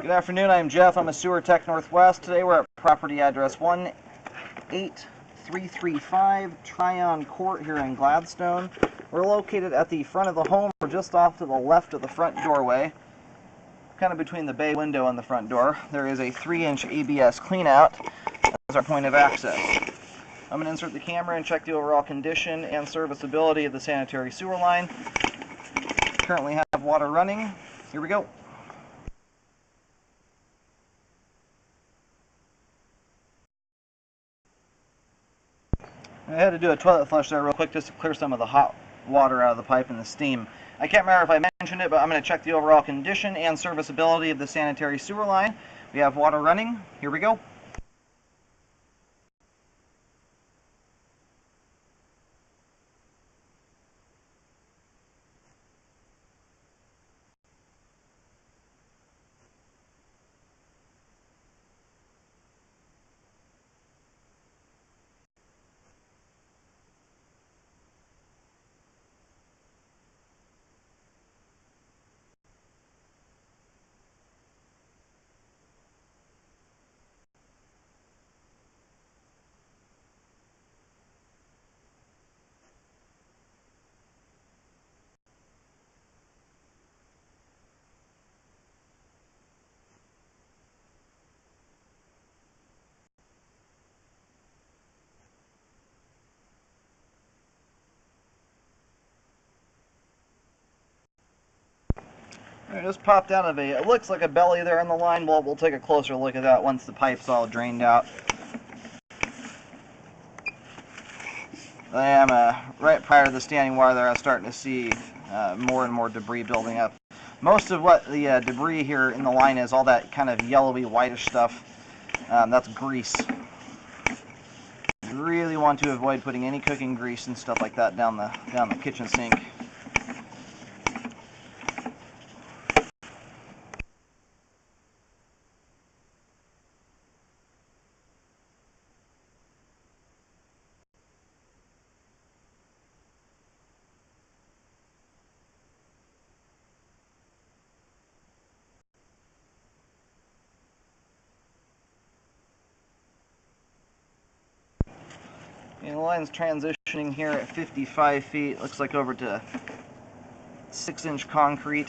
Good afternoon, I'm Jeff. I'm a sewer tech Northwest. Today we're at property address 18335 Tryon Court here in Gladstone. We're located at the front of the home, or just off to the left of the front doorway, kind of between the bay window and the front door. There is a 3-inch ABS cleanout as our point of access. I'm going to insert the camera and check the overall condition and serviceability of the sanitary sewer line. Currently have water running. Here we go. I had to do a toilet flush there real quick just to clear some of the hot water out of the pipe and the steam. I can't remember if I mentioned it, but I'm going to check the overall condition and serviceability of the sanitary sewer line. We have water running. Here we go. It just popped out of it looks like a belly there on the line. Well, we'll take a closer look at that once the pipe's all drained out. I am right prior to the standing water there, I was starting to see more and more debris building up. Most of what the debris here in the line is, all that kind of yellowy, whitish stuff, that's grease. You really want to avoid putting any cooking grease and stuff like that down the kitchen sink. And the line's transitioning here at 55 feet. Looks like over to 6-inch concrete.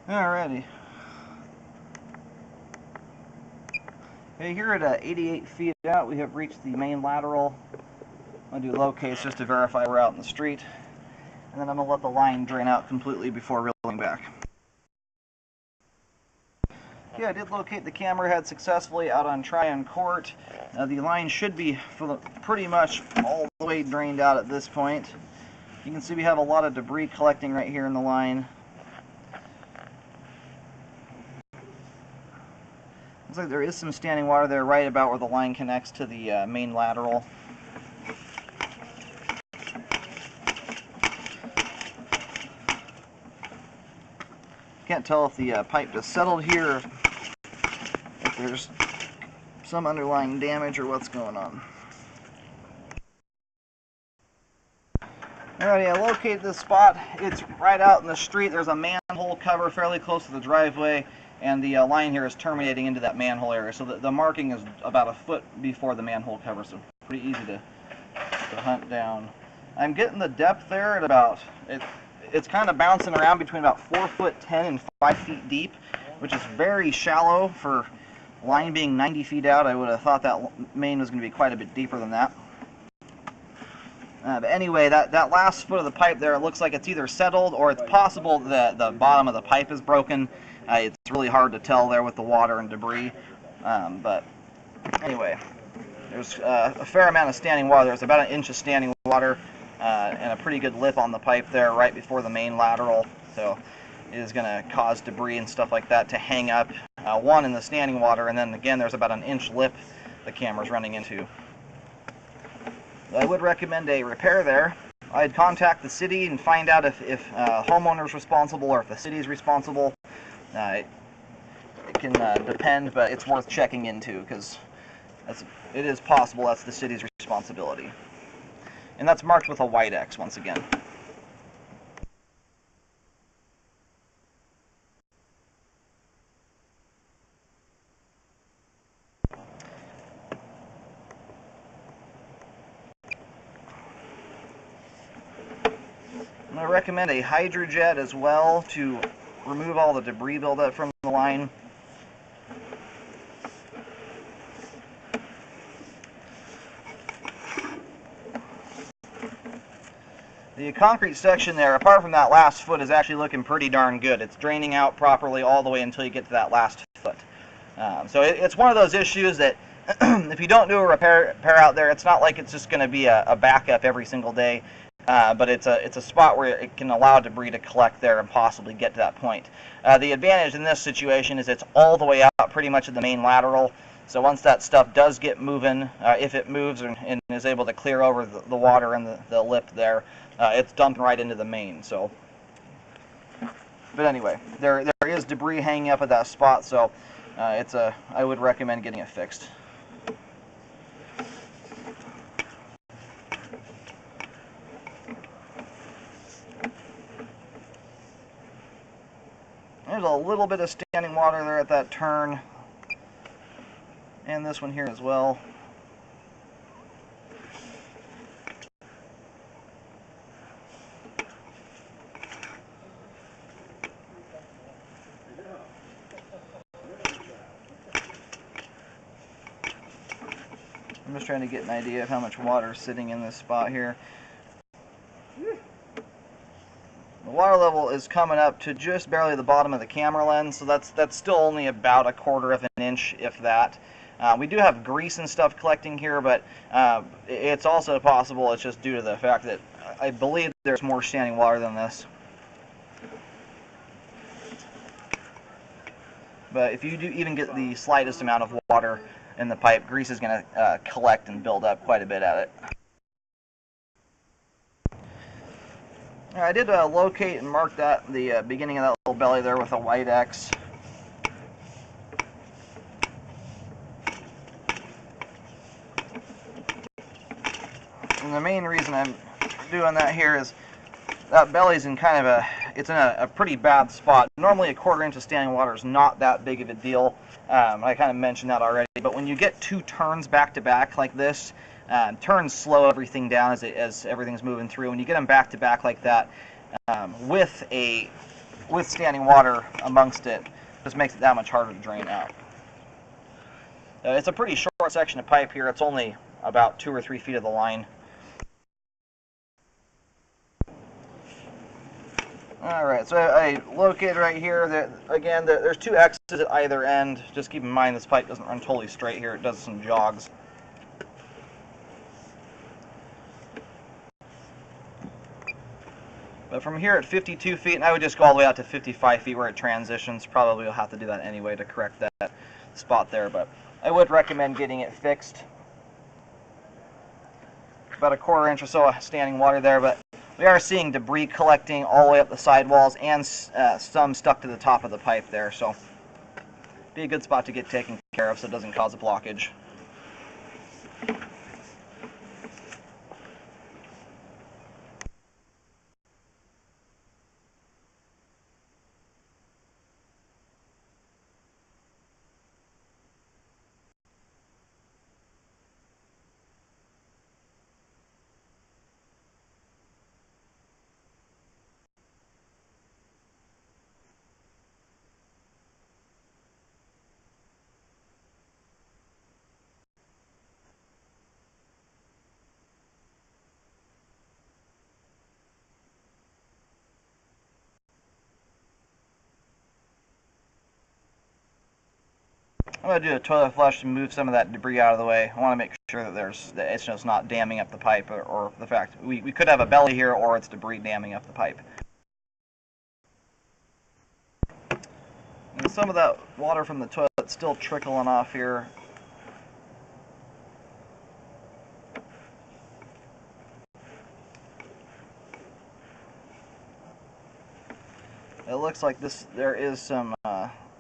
Alrighty. Okay, here at 88 feet out, we have reached the main lateral. I'm going to do locates just to verify we're out in the street. And then I'm going to let the line drain out completely before reeling back. Okay, I did locate the camera head successfully out on Tryon Court. The line should be pretty much all the way drained out at this point. You can see we have a lot of debris collecting right here in the line. Looks like there is some standing water there right about where the line connects to the main lateral. Can't tell if the pipe just settled here, if there's some underlying damage or what's going on. Alrighty, I located this spot. It's right out in the street. There's a manhole cover fairly close to the driveway, and the line here is terminating into that manhole area. So the marking is about a foot before the manhole cover, so pretty easy to hunt down. I'm getting the depth there at about, it's kind of bouncing around between about 4'10" and 5 feet deep, which is very shallow for line being 90 feet out. I would have thought that main was going to be quite a bit deeper than that. But anyway, that last foot of the pipe there, it looks like it's either settled or it's possible that the bottom of the pipe is broken. It's really hard to tell there with the water and debris. But anyway, there's a fair amount of standing water. There's about an inch of standing water and a pretty good lip on the pipe there right before the main lateral. So it is going to cause debris and stuff like that to hang up, one in the standing water, and then again there's about an inch lip the camera's running into. I would recommend a repair there. I'd contact the city and find out if homeowner's responsible or if the city's responsible. It can depend, but it's worth checking into because it is possible that's the city's responsibility. And that's marked with a white X once again. I'm going to recommend a hydrojet as well to remove all the debris buildup from the line. The concrete section there, apart from that last foot, is actually looking pretty darn good. It's draining out properly all the way until you get to that last foot. So it's one of those issues that if you don't do a repair out there, it's not like it's just going to be a backup every single day. But it's a spot where it can allow debris to collect there and possibly get to that point. The advantage in this situation is it's all the way out pretty much at the main lateral. So once that stuff does get moving, if it moves and is able to clear over the water and the lip there, it's dumping right into the main. So, but anyway, there is debris hanging up at that spot, so I would recommend getting it fixed. There's a little bit of standing water there at that turn, and this one here as well. I'm just trying to get an idea of how much water is sitting in this spot here. The water level is coming up to just barely the bottom of the camera lens, so that's still only about 1/4 of an inch, if that. We do have grease and stuff collecting here, but it's also possible it's just due to the fact that I believe there's more standing water than this. But if you do even get the slightest amount of water in the pipe, grease is going to collect and build up quite a bit at it. I did locate and mark the beginning of that little belly there with a white X. And the main reason I'm doing that here is that belly's in kind of it's in a pretty bad spot. Normally 1/4 inch of standing water is not that big of a deal. I kind of mentioned that already, but when you get 2 turns back to back like this, turns slow everything down as everything's moving through. When you get them back to back like that, with standing water amongst it, just makes it that much harder to drain out. It's a pretty short section of pipe here. It's only about 2 or 3 feet of the line. Alright, so I located right here. Again, there's 2 X's at either end. Just keep in mind this pipe doesn't run totally straight here. It does some jogs. But from here at 52 feet, and I would just go all the way out to 55 feet where it transitions. Probably will have to do that anyway to correct that spot there, but I would recommend getting it fixed. About 1/4 inch or so of standing water there, but we are seeing debris collecting all the way up the sidewalls and some stuck to the top of the pipe there, so be a good spot to get taken care of so it doesn't cause a blockage. I'm going to do a toilet flush to move some of that debris out of the way. I want to make sure that it's just not damming up the pipe, or the fact we could have a belly here, or it's debris damming up the pipe. And some of that water from the toilet's still trickling off here. It looks like there is some,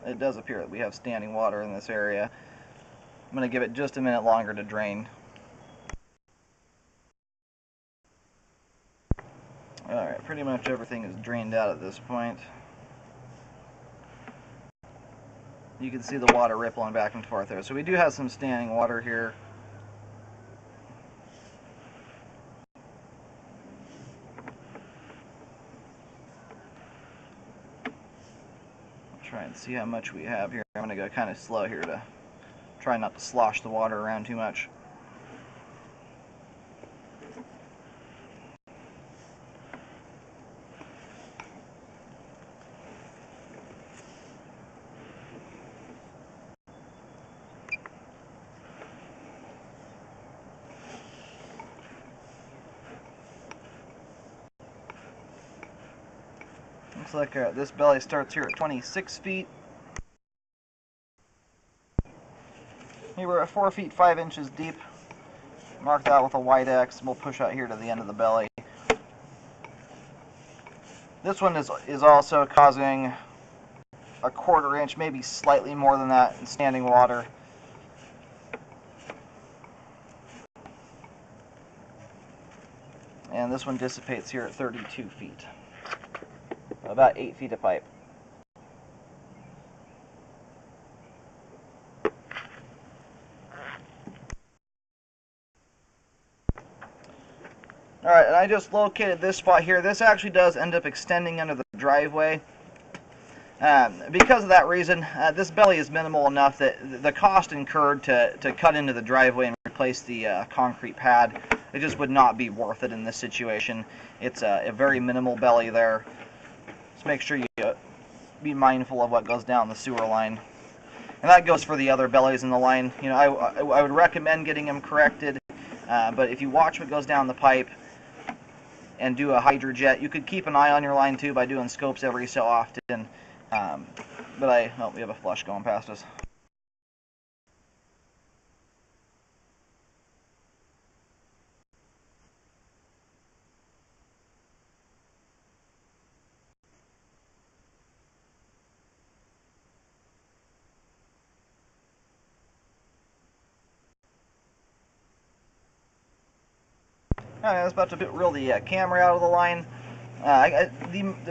it does appear that we have standing water in this area. I'm going to give it just a minute longer to drain. Alright, pretty much everything is drained out at this point. You can see the water rippling back and forth there. So we do have some standing water here. Try and see how much we have here. I'm going to go kind of slow here to try not to slosh the water around too much. Looks like this belly starts here at 26 feet. Here we're at 4 feet 5 inches deep. Mark that with a white X, and we'll push out here to the end of the belly. This one is also causing a 1/4 inch, maybe slightly more than that, in standing water. And this one dissipates here at 32 feet. About 8 feet of pipe. Alright, and I just located this spot here. This actually does end up extending under the driveway. Because of that reason, this belly is minimal enough that the cost incurred to cut into the driveway and replace the concrete pad, it just would not be worth it in this situation. It's a very minimal belly there. Just make sure you be mindful of what goes down the sewer line. And that goes for the other bellies in the line. You know, I would recommend getting them corrected, but if you watch what goes down the pipe and do a hydrojet, you could keep an eye on your line too by doing scopes every so often. Oh, we have a flush going past us. Alright, I was about to reel the camera out of the line.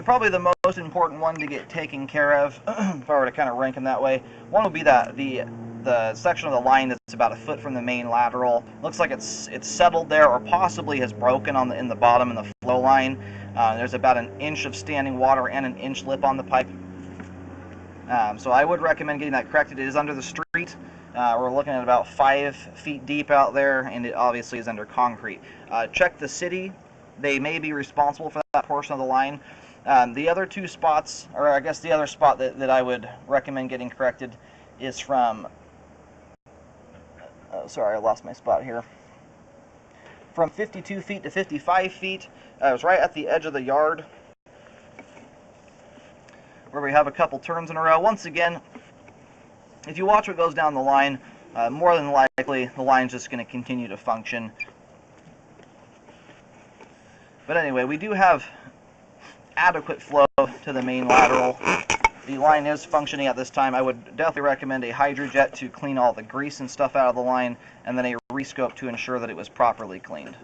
Probably the most important one to get taken care of, if I were to kind of rank them that way, one would be that the section of the line that's about a foot from the main lateral. Looks like it's settled there, or possibly has broken in the bottom in the flow line. There's about 1 inch of standing water and 1 inch lip on the pipe. So I would recommend getting that corrected. It is under the street. We're looking at about 5 feet deep out there, and it obviously is under concrete. Check the city. They may be responsible for that portion of the line. The other two spots, or I guess the other spot that I would recommend getting corrected is from, sorry, I lost my spot here. From 52 feet to 55 feet. It was right at the edge of the yard, where we have a couple turns in a row. Once again, if you watch what goes down the line, more than likely the line's just going to continue to function. But anyway, we do have adequate flow to the main lateral. The line is functioning at this time. I would definitely recommend a hydrojet to clean all the grease and stuff out of the line, and then a rescope to ensure that it was properly cleaned.